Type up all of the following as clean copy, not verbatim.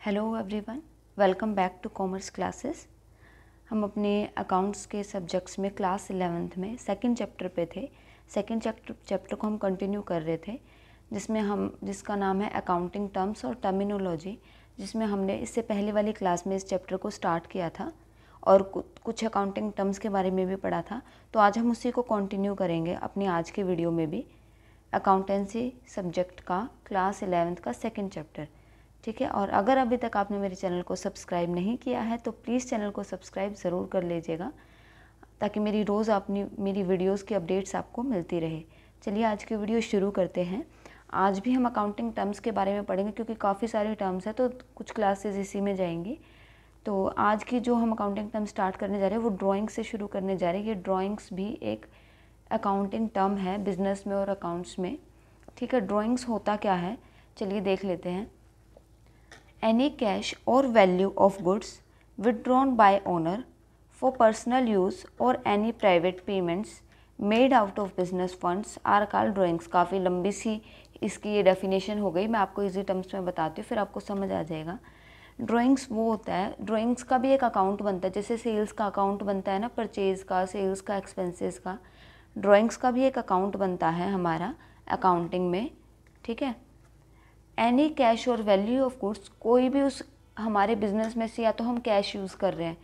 Hello everyone, welcome back to commerce classes. हम अपने accounts के सब्जेक्ट्स में क्लास 11th में सेकंड चैप्टर पे थे। सेकंड चैप्टर को हम कंटिन्यू कर रहे थे, जिसका नाम है अकाउंटिंग टर्म्स और टर्मिनोलॉजी, जिसमें हमने इससे पहले वाली क्लास में इस चैप्टर को स्टार्ट किया था और कुछ अकाउंटिंग टर्म्स के बारे में भी पढ़ा था। तो आज हम उसी को कंटिन्यू करेंगे अपनी आज के वीडियो में भी, अकाउंटेंसी सब्जेक्ट का क्लास 11th का सेकेंड चैप्टर। ठीक है, और अगर अभी तक आपने मेरे चैनल को सब्सक्राइब नहीं किया है तो प्लीज़ चैनल को सब्सक्राइब ज़रूर कर लीजिएगा, ताकि मेरी वीडियोस की अपडेट्स आपको मिलती रहे। चलिए आज की वीडियो शुरू करते हैं। आज भी हम अकाउंटिंग टर्म्स के बारे में पढ़ेंगे, क्योंकि काफ़ी सारे टर्म्स हैं तो कुछ क्लासेस इसी में जाएंगी। तो आज की जो हम अकाउंटिंग टर्म स्टार्ट करने जा रहे हैं वो ड्राइंग से शुरू करने जा रहे हैं। ये ड्राइंग्स भी एक अकाउंटिंग टर्म है बिजनेस में और अकाउंट्स में। ठीक है, ड्राइंग्स होता क्या है चलिए देख लेते हैं। Any cash or value of goods withdrawn by owner for personal use or any private payments made out of business funds are called drawings। काफ़ी लंबी सी इसकी ये डेफिनेशन हो गई, मैं आपको इजी टर्म्स में बताती हूँ, फिर आपको समझ आ जाएगा। ड्राइंग्स वो होता है, ड्राइंग्स का भी एक अकाउंट बनता है, जैसे सेल्स का अकाउंट बनता है ना, परचेज़ का, सेल्स का, एक्सपेंसेस का। ड्राइंग्स का भी एक अकाउंट बनता है हमारा अकाउंटिंग में। ठीक है, एनी कैश और वैल्यू ऑफ गुड्स, कोई भी उस हमारे बिजनेस में से या तो हम कैश यूज़ कर रहे हैं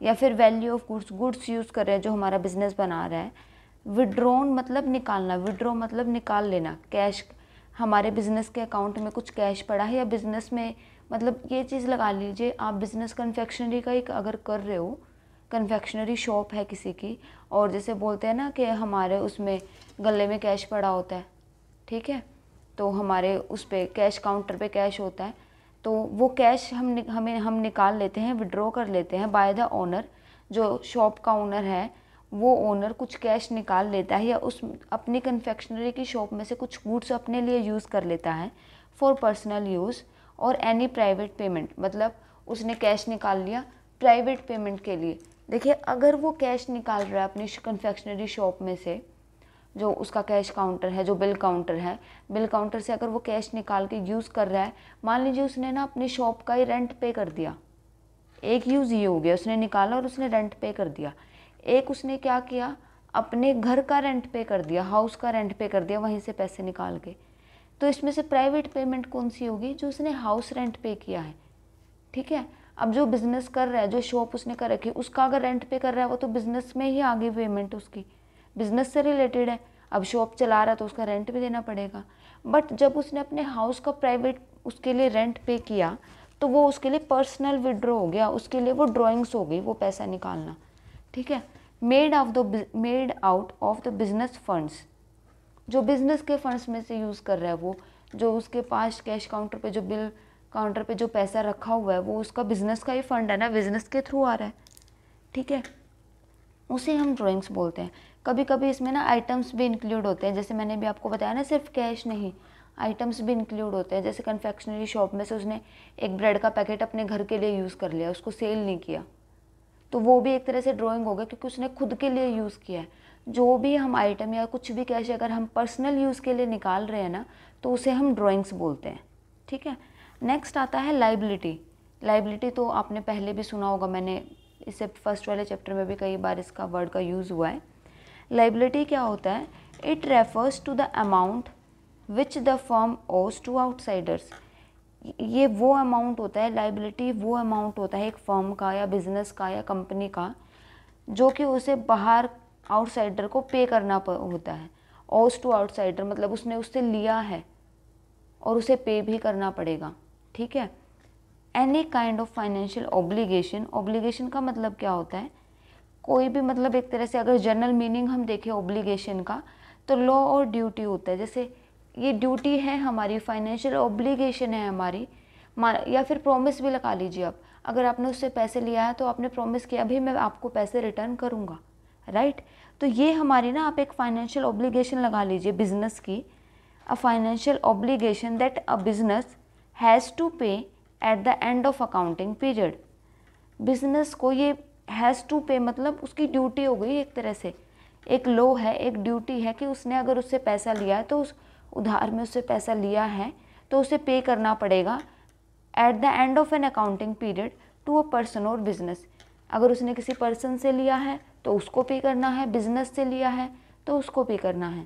या फिर वैल्यू ऑफ गुड्स यूज़ कर रहे हैं जो हमारा बिजनेस बना रहा है। विड्रॉन मतलब निकालना, विड्रॉ मतलब निकाल लेना। कैश, हमारे बिजनेस के अकाउंट में कुछ कैश पड़ा है या बिजनेस में, मतलब ये चीज़ लगा लीजिए आप बिजनेस कन्फेक्शनरी का एक अगर कर रहे हो, कन्फेक्शनरी शॉप है किसी की, और जैसे बोलते हैं ना कि हमारे उसमें गले में कैश पड़ा होता है, ठीक है, तो हमारे उस पे कैश काउंटर पे कैश होता है, तो वो कैश हम निकाल लेते हैं, विड्रॉ कर लेते हैं बाय द ओनर। जो शॉप का ओनर है वो ओनर कुछ कैश निकाल लेता है या उस अपनी कन्फेक्शनरी की शॉप में से कुछ गुड्स अपने लिए यूज़ कर लेता है फॉर पर्सनल यूज़ और एनी प्राइवेट पेमेंट, मतलब उसने कैश निकाल लिया प्राइवेट पेमेंट के लिए। देखिए, अगर वो कैश निकाल रहा है अपनी कन्फेक्शनरी शॉप में से, जो उसका कैश काउंटर है, जो बिल काउंटर है, बिल काउंटर से अगर वो कैश निकाल के यूज़ कर रहा है, मान लीजिए उसने ना अपनी शॉप का ही रेंट पे कर दिया। एक यूज़ ये हो गया, उसने निकाला और उसने रेंट पे कर दिया। एक उसने क्या किया, अपने घर का रेंट पे कर दिया, हाउस का रेंट पे कर दिया वहीं से पैसे निकाल के। तो इसमें से प्राइवेट पेमेंट कौन सी होगी? जो उसने हाउस रेंट पे किया है। ठीक है, अब जो बिज़नेस कर रहा है, जो शॉप उसने कर रखी है, उसका अगर रेंट पे कर रहा है वो तो बिज़नेस में ही आ गई पेमेंट, उसकी बिज़नेस से रिलेटेड है। अब शॉप चला रहा है तो उसका रेंट भी देना पड़ेगा। बट जब उसने अपने हाउस का प्राइवेट उसके लिए रेंट पे किया तो वो उसके लिए पर्सनल विड्रॉ हो गया, उसके लिए वो ड्राइंग्स हो गई, वो पैसा निकालना। ठीक है, made out of the business funds, जो बिजनेस के फंड्स में से यूज़ कर रहा है वो, जो उसके पास कैश काउंटर पे, जो बिल काउंटर पे जो पैसा रखा हुआ है वो उसका बिजनेस का ही फंड है ना, बिजनेस के थ्रू आ रहा है। ठीक है, उसे हम ड्राइंग्स बोलते हैं। कभी कभी इसमें ना आइटम्स भी इंक्लूड होते हैं, जैसे मैंने भी आपको बताया ना, सिर्फ कैश नहीं, आइटम्स भी इंक्लूड होते हैं। जैसे कन्फेक्शनरी शॉप में से उसने एक ब्रेड का पैकेट अपने घर के लिए यूज़ कर लिया, उसको सेल नहीं किया, तो वो भी एक तरह से ड्राइंग हो गया, क्योंकि उसने खुद के लिए यूज़ किया है। जो भी हम आइटम या कुछ भी कैश अगर हम पर्सनल यूज़ के लिए निकाल रहे हैं ना, तो उसे हम ड्राइंग्स बोलते हैं। ठीक है, नेक्स्ट आता है लाइबिलिटी। लाइबिलिटी तो आपने पहले भी सुना होगा, मैंने इससे फर्स्ट वाले चैप्टर में भी कई बार इसका वर्ड का यूज़ हुआ है। लाइबिलिटी क्या होता है? It refers to the amount which the firm owes to outsiders. ये वो अमाउंट होता है, लाइबिलिटी वो अमाउंट होता है एक फर्म का या बिजनेस का या कंपनी का, जो कि उसे बाहर आउटसाइडर को पे करना होता है। ओज टू आउटसाइडर मतलब उसने उससे लिया है और उसे पे भी करना पड़ेगा। ठीक है, any kind of financial obligation. Obligation का मतलब क्या होता है? कोई भी, मतलब एक तरह से अगर जनरल मीनिंग हम देखें ऑब्लिगेशन का, तो लॉ और ड्यूटी होता है। जैसे ये ड्यूटी है हमारी, फाइनेंशियल ऑब्लिगेशन है हमारी, या फिर प्रॉमिस भी लगा लीजिए आप। अगर आपने उससे पैसे लिया है तो आपने प्रॉमिस किया भी मैं आपको पैसे रिटर्न करूँगा, राइट। तो ये हमारी ना, आप एक फाइनेंशियल ऑब्लिगेशन लगा लीजिए बिजनेस की, a financial obligation that a business has to pay at the end of accounting period. Business को ये हैज़ टू पे मतलब उसकी ड्यूटी हो गई एक तरह से, एक लॉ है, एक ड्यूटी है कि उसने अगर उससे पैसा लिया है तो उस उधार में उससे पैसा लिया है तो उसे पे करना पड़ेगा at the end of an accounting period to a person or business. अगर उसने किसी पर्सन से लिया है तो उसको पे करना है, बिजनेस से लिया है तो उसको पे करना है।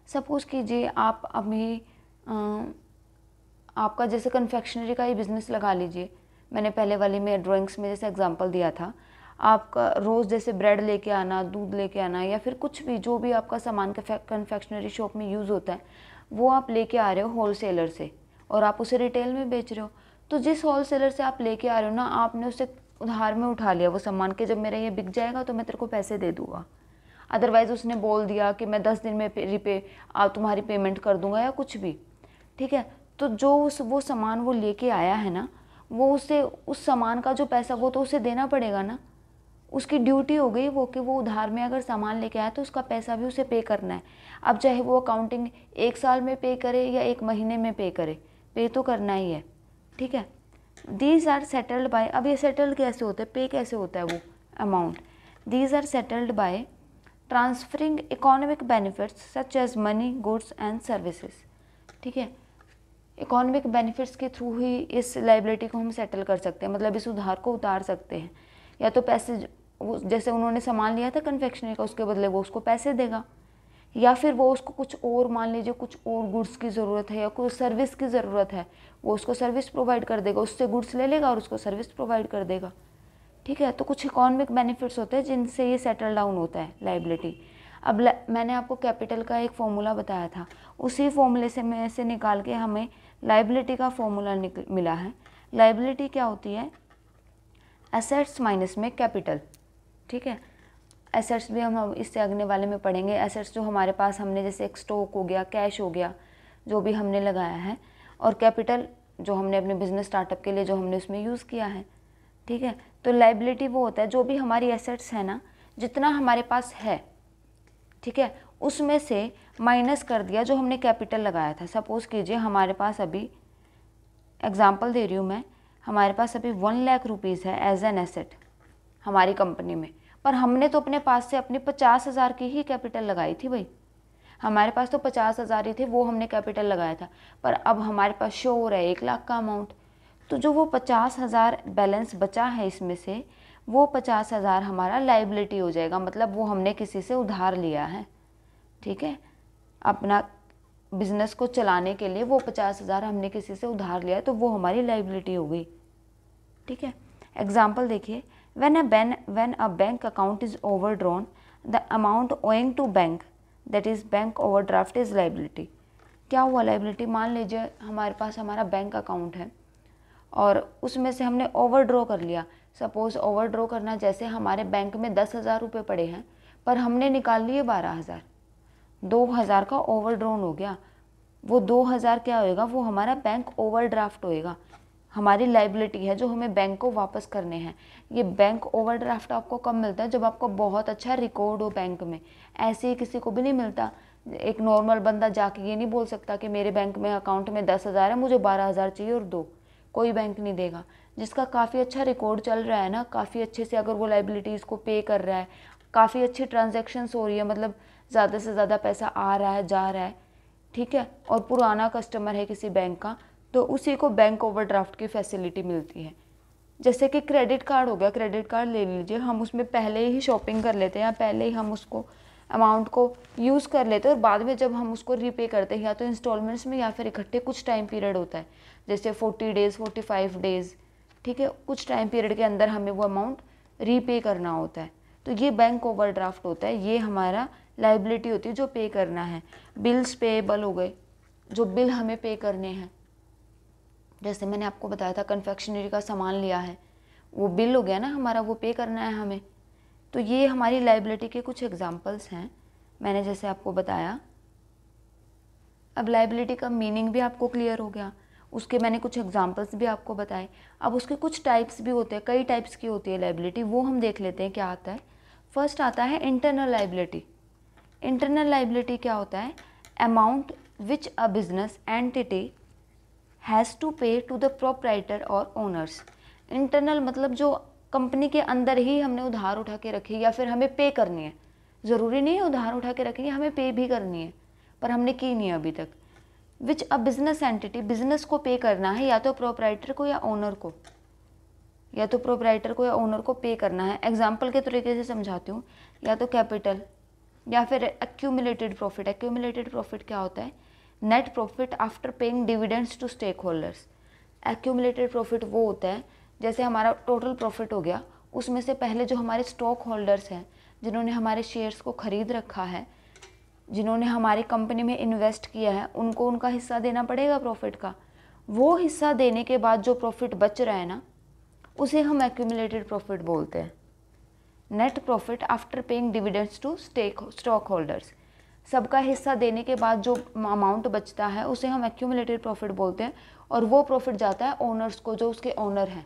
सपोज़ कीजिए आप अभी आपका जैसे कन्फेक्शनरी का ही बिज़नेस लगा लीजिए। मैंने पहले वाली में ड्राइंग्स में जैसे एग्जांपल दिया था, आपका रोज़ जैसे ब्रेड लेके आना, दूध लेके आना, या फिर कुछ भी जो भी आपका सामान कन्फेक्शनरी शॉप में यूज़ होता है वो आप लेके आ रहे हो होलसेलर से और आप उसे रिटेल में बेच रहे हो। तो जिस होलसेलर से आप लेके आ रहे हो ना, आपने उसे उधार में उठा लिया वो सामान के, जब मेरा ये बिक जाएगा तो मैं तेरे को पैसे दे दूँगा। अदरवाइज़ उसने बोल दिया कि मैं 10 दिन में तुम्हारी पेमेंट कर दूँगा या कुछ भी, ठीक है। तो जो वो सामान वो लेके आया है ना, वो उसे उस सामान का जो पैसा वो तो उसे देना पड़ेगा ना, उसकी ड्यूटी हो गई वो कि वो उधार में अगर सामान लेके आया तो उसका पैसा भी उसे पे करना है। अब चाहे वो अकाउंटिंग 1 साल में पे करे या 1 महीने में पे करे, पे तो करना ही है, ठीक है। दीज आर सेटल्ड बाय, अब ये सेटल्ड कैसे होता है, पे कैसे होता है वो amount, these are settled by transferring economic benefits such as money, goods and services, ठीक है। इकोनॉमिक बेनिफिट्स के थ्रू ही इस लाइबिलिटी को हम सेटल कर सकते हैं, मतलब इस उधार को उतार सकते हैं। या तो पैसे, जैसे उन्होंने सामान लिया था कन्फेक्शनरी का, उसके बदले वो उसको पैसे देगा, या फिर वो उसको कुछ और, मान लीजिए कुछ और गुड्स की ज़रूरत है या कोई सर्विस की ज़रूरत है, वो उसको सर्विस प्रोवाइड कर देगा, उससे गुड्स ले लेगा और उसको सर्विस प्रोवाइड कर देगा, ठीक है। तो कुछ इकोनॉमिक बेनिफिट्स होते हैं जिनसे ये सेटल डाउन होता है लाइबिलिटी। अब मैंने आपको कैपिटल का एक फॉर्मूला बताया था, उसी फॉर्मूले से निकाल के हमें लाइबिलिटी का फॉर्मूला मिला है। लाइबिलिटी क्या होती है, एसेट्स माइनस में कैपिटल, ठीक है। एसेट्स भी हम इससे अगले वाले में पढ़ेंगे। एसेट्स जो हमारे पास, हमने जैसे एक स्टॉक हो गया, कैश हो गया, जो भी हमने लगाया है, और कैपिटल जो हमने अपने बिजनेस स्टार्टअप के लिए जो हमने उसमें यूज़ किया है, ठीक है। तो लाइबिलिटी वो होता है जो भी हमारी एसेट्स है ना, जितना हमारे पास है, ठीक है, उसमें से माइनस कर दिया जो हमने कैपिटल लगाया था। सपोज़ कीजिए हमारे पास अभी, एग्जांपल दे रही हूँ मैं, हमारे पास अभी 1 लाख रुपीज़ है एज एन एसेट हमारी कंपनी में, पर हमने तो अपने पास से अपनी 50,000 की ही कैपिटल लगाई थी भाई, हमारे पास तो 50,000 ही थे, वो हमने कैपिटल लगाया था। पर अब हमारे पास शो हो रहा है 1 लाख का अमाउंट, तो जो वो 50,000 बैलेंस बचा है इसमें से, वो 50,000 हमारा लाइबिलिटी हो जाएगा, मतलब वो हमने किसी से उधार लिया है, ठीक है। अपना बिजनेस को चलाने के लिए वो 50,000 हमने किसी से उधार लिया है, तो वो हमारी लाइबिलिटी हो गई, ठीक है। एग्जाम्पल देखिए, when a bank account is overdrawn, the amount owing to bank, that is bank overdraft, is liability। क्या हुआ लाइबिलिटी, मान लीजिए हमारे पास हमारा बैंक अकाउंट है और उसमें से हमने ओवरड्रॉ कर लिया। सपोज़ ओवरड्रॉ करना, जैसे हमारे बैंक में 10,000 रुपये पड़े हैं पर हमने निकाल लिए 12,000, 2,000 का ओवरड्रॉन हो गया। वो 2,000 क्या होएगा, वो हमारा बैंक ओवरड्राफ्ट होएगा, हमारी लाइबिलिटी है जो हमें बैंक को वापस करने हैं। ये बैंक ओवरड्राफ्ट आपको कब मिलता है, जब आपको बहुत अच्छा रिकॉर्ड हो बैंक में, ऐसे ही किसी को भी नहीं मिलता। एक नॉर्मल बंदा जाके ये नहीं बोल सकता कि मेरे बैंक में अकाउंट में 10,000 है, मुझे 12,000 चाहिए और दो, कोई बैंक नहीं देगा। जिसका काफ़ी अच्छा रिकॉर्ड चल रहा है ना, काफ़ी अच्छे से अगर वो लाइबिलिटीज़ को पे कर रहा है, काफ़ी अच्छी ट्रांजेक्शन्स हो रही है, मतलब ज़्यादा से ज़्यादा पैसा आ रहा है, जा रहा है, ठीक है, और पुराना कस्टमर है किसी बैंक का, तो उसी को बैंक ओवरड्राफ्ट की फैसिलिटी मिलती है। जैसे कि क्रेडिट कार्ड हो गया, क्रेडिट कार्ड ले लीजिए, हम उसमें पहले ही शॉपिंग कर लेते हैं या पहले ही हम उसको अमाउंट को यूज़ कर लेते हैं और बाद में जब हम उसको रीपे करते हैं या तो इंस्टॉलमेंट्स में या फिर इकट्ठे, कुछ टाइम पीरियड होता है जैसे 40 डेज़ 45 डेज़, ठीक है, कुछ टाइम पीरियड के अंदर हमें वो अमाउंट रीपे करना होता है, तो ये बैंक ओवरड्राफ्ट होता है, ये हमारा लाइबिलिटी होती है जो पे करना है। बिल्स पेएबल हो गए, जो बिल हमें पे करने हैं, जैसे मैंने आपको बताया था कन्फेक्शनरी का सामान लिया है, वो बिल हो गया ना हमारा, वो पे करना है हमें। तो ये हमारी लाइबिलिटी के कुछ एग्जांपल्स हैं, मैंने जैसे आपको बताया। अब लाइबिलिटी का मीनिंग भी आपको क्लियर हो गया, उसके मैंने कुछ एग्जांपल्स भी आपको बताए। अब उसके कुछ टाइप्स भी होते हैं, कई टाइप्स की होती है लाइबिलिटी, वो हम देख लेते हैं क्या आता है। फर्स्ट आता है इंटरनल लाइबिलिटी। इंटरनल लाइबिलिटी क्या होता है, amount which a business entity has to pay to the proprietor or owners. Internal मतलब जो कंपनी के अंदर ही हमने उधार उठा के रखी या फिर हमें पे करनी है, ज़रूरी नहीं है उधार उठा के रखेंगे, हमें पे भी करनी है पर हमने की नहीं अभी तक, विच अ बिजनेस एंटिटी, बिजनेस को पे करना है या तो प्रोपराइटर को या ओनर को, या तो प्रोपराइटर को या ओनर को पे करना है। एग्जाम्पल के तरीके से समझाती हूँ, या तो कैपिटल या फिर एक्यूमुलेटेड प्रॉफिट। एक्यूमुलेटेड प्रॉफिट क्या होता है? Net profit after paying dividends to stakeholders. Accumulated profit वो होता है जैसे हमारा टोटल प्रॉफिट हो गया, उसमें से पहले जो हमारे स्टॉक होल्डर्स हैं, जिन्होंने हमारे शेयर्स को खरीद रखा है, जिन्होंने हमारी कंपनी में इन्वेस्ट किया है, उनको उनका हिस्सा देना पड़ेगा प्रॉफिट का। वो हिस्सा देने के बाद जो प्रॉफिट बच रहा है ना, उसे हम एक्यूमुलेटेड प्रॉफिट बोलते हैं। Net profit after paying dividends to stockholders, सबका हिस्सा देने के बाद जो अमाउंट बचता है उसे हम एक्यूमुलेटेड प्रॉफिट बोलते हैं, और वो प्रॉफिट जाता है ओनर्स को, जो उसके ओनर हैं।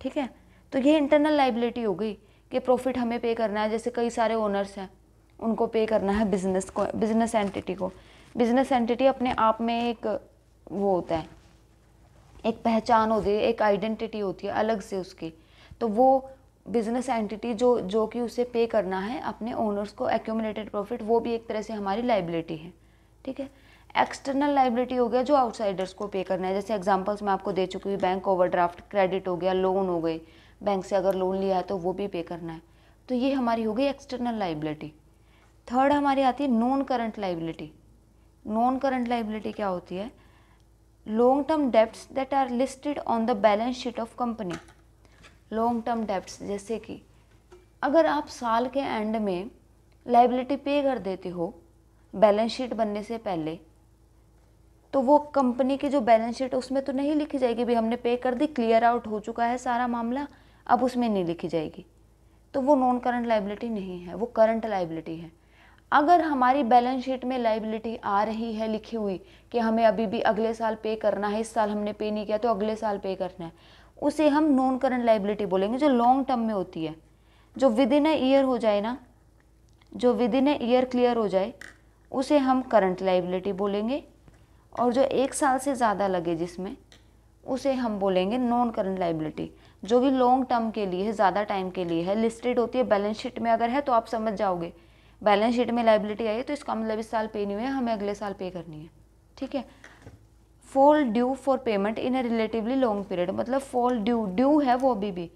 ठीक है, तो ये इंटरनल लाइबिलिटी हो गई कि प्रॉफिट हमें पे करना है। जैसे कई सारे ओनर्स हैं, उनको पे करना है बिजनेस को, बिजनेस एंटिटी को। बिजनेस एंटिटी अपने आप में एक वो होता है, एक पहचान होती है, एक आइडेंटिटी होती है अलग से उसकी। तो वो बिजनेस एंटिटी जो कि उसे पे करना है अपने ओनर्स को एक्यूमुलेटेड प्रॉफिट, वो भी एक तरह से हमारी लाइबिलिटी है। ठीक है, एक्सटर्नल लाइबिलिटी हो गया जो आउटसाइडर्स को पे करना है। जैसे एग्जांपल्स मैं आपको दे चुकी हूँ, बैंक ओवरड्राफ्ट, क्रेडिट हो गया, लोन हो गए, बैंक से अगर लोन लिया है तो वो भी पे करना है। तो ये हमारी हो गई एक्सटर्नल लाइबिलिटी। थर्ड हमारी आती है non current liability. Non current liability क्या होती है? Long term debts that are listed on the balance sheet of company. Long term debts, जैसे कि अगर आप साल के एंड में लाइबिलिटी पे कर देते हो बैलेंस शीट बनने से पहले, तो वो कंपनी की जो बैलेंस शीट है उसमें तो नहीं लिखी जाएगी भी हमने पे कर दी, क्लियर आउट हो चुका है सारा मामला, अब उसमें नहीं लिखी जाएगी। तो वो नॉन करंट लाइबिलिटी नहीं है, वो करंट लाइबिलिटी है। अगर हमारी बैलेंस शीट में लाइबिलिटी आ रही है लिखी हुई कि हमें अभी भी अगले साल पे करना है, इस साल हमने पे नहीं किया तो अगले साल पे करना है, उसे हम नॉन करंट लाइबिलिटी बोलेंगे। जो लॉन्ग टर्म में होती है, जो विद इन अ ईयर हो जाए ना, जो with in a year clear हो जाए, उसे हम करंट लाइबिलिटी बोलेंगे। और जो एक साल से ज़्यादा लगे जिसमें, उसे हम बोलेंगे नॉन करंट लाइबिलिटी। जो भी लॉन्ग टर्म के लिए है, ज़्यादा टाइम के लिए है, लिस्टेड होती है बैलेंस शीट में अगर है तो आप समझ जाओगे, बैलेंस शीट में लाइबिलिटी आई है तो इसका मतलब इस साल पे नहीं हुई है, हमें अगले साल पे करनी है। ठीक है, fall due for payment in a relatively long period, मतलब फॉल ड्यू, ड्यू है वो अभी भी,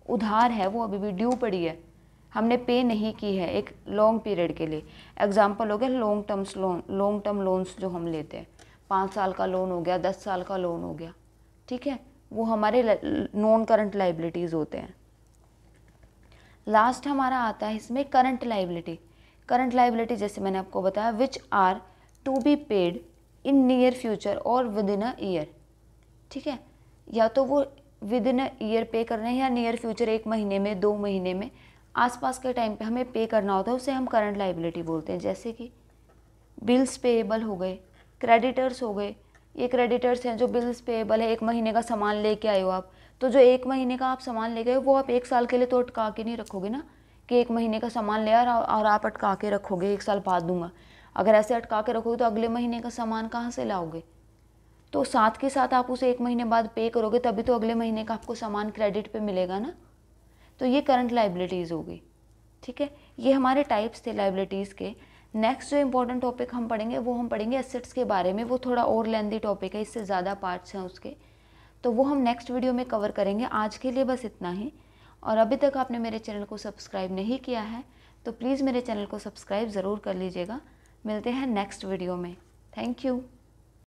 उधार है वो अभी भी, ड्यू पड़ी है, हमने पे नहीं की है एक लॉन्ग पीरियड के लिए। एग्जाम्पल हो गया long terms loan, long term loans जो हम लेते हैं, 5 साल का लोन हो गया, 10 साल का लोन हो गया। ठीक है, वो हमारे नॉन करंट लाइबिलिटीज़ होते हैं। लास्ट हमारा आता है इसमें करंट लाइबिलिटी। करंट लाइबिलिटी जैसे मैंने आपको बताया, which are to be paid in near future or with in a year. ठीक है, या तो वो विद इन अ ईयर पे करना है या नियर फ्यूचर, 1 महीने में, 2 महीने में, आसपास के टाइम पे हमें पे करना होता है, उसे हम करंट लाइबिलिटी बोलते हैं। जैसे कि बिल्स पेएबल हो गए, क्रेडिटर्स हो गए। ये क्रेडिटर्स हैं जो बिल्स पेएबल है, 1 महीने का सामान लेके आए हो आप, तो जो 1 महीने का आप सामान ले गए वो आप 1 साल के लिए तो अटका के नहीं रखोगे ना, कि 1 महीने का सामान ले और आप अटका के रखोगे 1 साल बाद दूंगा। अगर ऐसे अटका के रखोगे तो अगले महीने का सामान कहाँ से लाओगे? तो साथ के साथ आप उसे 1 महीने बाद पे करोगे, तभी तो अगले महीने का आपको सामान क्रेडिट पे मिलेगा ना। तो ये करंट लाइबिलिटीज़ हो गई। ठीक है, ये हमारे टाइप्स थे लाइबिलिटीज़ के। नेक्स्ट जो इंपॉर्टेंट टॉपिक हम पढ़ेंगे वो हम पढ़ेंगे एसेट्स के बारे में। वो थोड़ा और लेंदी टॉपिक है, इससे ज़्यादा पार्ट्स हैं उसके, तो वो हम नेक्स्ट वीडियो में कवर करेंगे। आज के लिए बस इतना ही। और अभी तक आपने मेरे चैनल को सब्सक्राइब नहीं किया है तो प्लीज़ मेरे चैनल को सब्सक्राइब ज़रूर कर लीजिएगा। मिलते हैं नेक्स्ट वीडियो में। Thank you.